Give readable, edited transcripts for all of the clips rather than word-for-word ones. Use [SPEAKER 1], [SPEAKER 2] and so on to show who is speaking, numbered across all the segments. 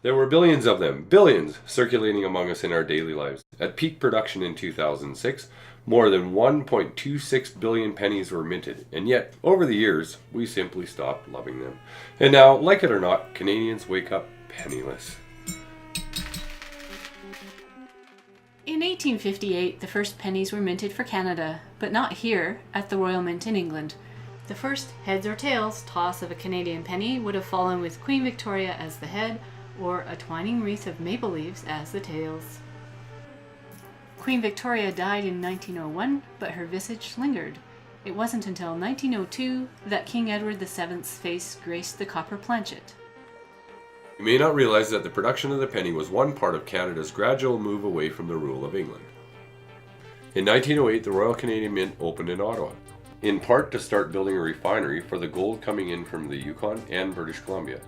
[SPEAKER 1] There were billions of them, billions, circulating among us in our daily lives. At peak production in 2006, more than 1.26 billion pennies were minted, and yet, over the years, we simply stopped loving them. And now, like it or not, Canadians wake up penniless.
[SPEAKER 2] In 1858, the first pennies were minted for Canada, but not here, at the Royal Mint in England. The first heads or tails toss of a Canadian penny would have fallen with Queen Victoria as the head, or a twining wreath of maple leaves as the tails. Queen Victoria died in 1901, but her visage lingered. It wasn't until 1902 that King Edward VII's face graced the copper planchet.
[SPEAKER 1] You may not realize that the production of the penny was one part of Canada's gradual move away from the rule of England. In 1908, the Royal Canadian Mint opened in Ottawa, in part to start building a refinery for the gold coming in from the Yukon and British Columbia.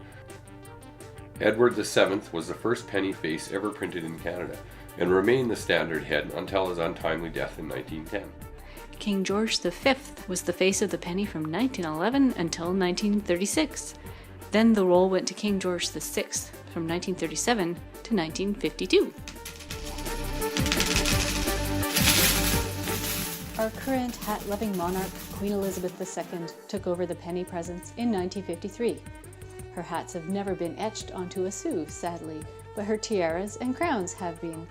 [SPEAKER 1] Edward VII was the first penny face ever printed in Canada, and remained the standard head until his untimely death in 1910.
[SPEAKER 2] King George V was the face of the penny from 1911 until 1936. Then the role went to King George VI from 1937 to 1952. Our current hat-loving monarch, Queen Elizabeth II, took over the penny presence in 1953. Her hats have never been etched onto a sou, sadly, but her tiaras and crowns have been.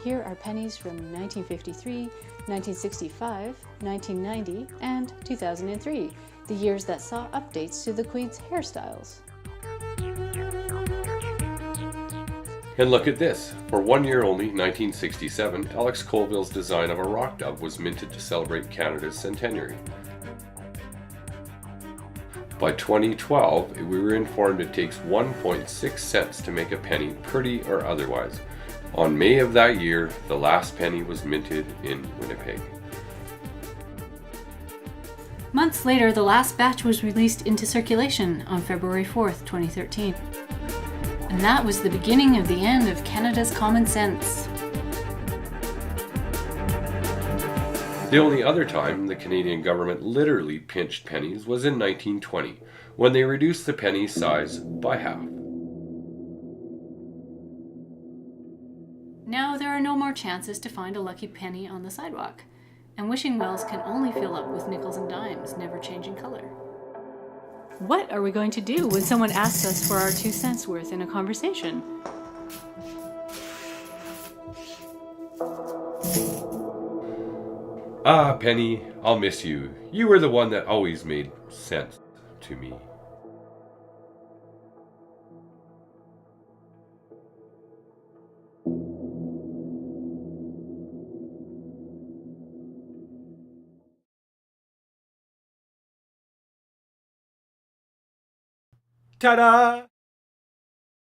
[SPEAKER 2] Here are pennies from 1953, 1965, 1990, and 2003, the years that saw updates to the Queen's hairstyles.
[SPEAKER 1] And look at this. For 1 year only, 1967, Alex Colville's design of a rock dove was minted to celebrate Canada's centenary. By 2012, we were informed it takes 1.6 cents to make a penny, pretty or otherwise. On May of that year, the last penny was minted in Winnipeg.
[SPEAKER 2] Months later, the last batch was released into circulation on February 4th, 2013. And that was the beginning of the end of Canada's common sense.
[SPEAKER 1] The only other time the Canadian government literally pinched pennies was in 1920, when they reduced the penny's size by half.
[SPEAKER 2] Now there are no more chances to find a lucky penny on the sidewalk, and wishing wells can only fill up with nickels and dimes, never changing color. What are we going to do when someone asks us for our 2 cents worth in a conversation?
[SPEAKER 1] Ah, Penny, I'll miss you. You were the one that always made sense to me. Ta-da!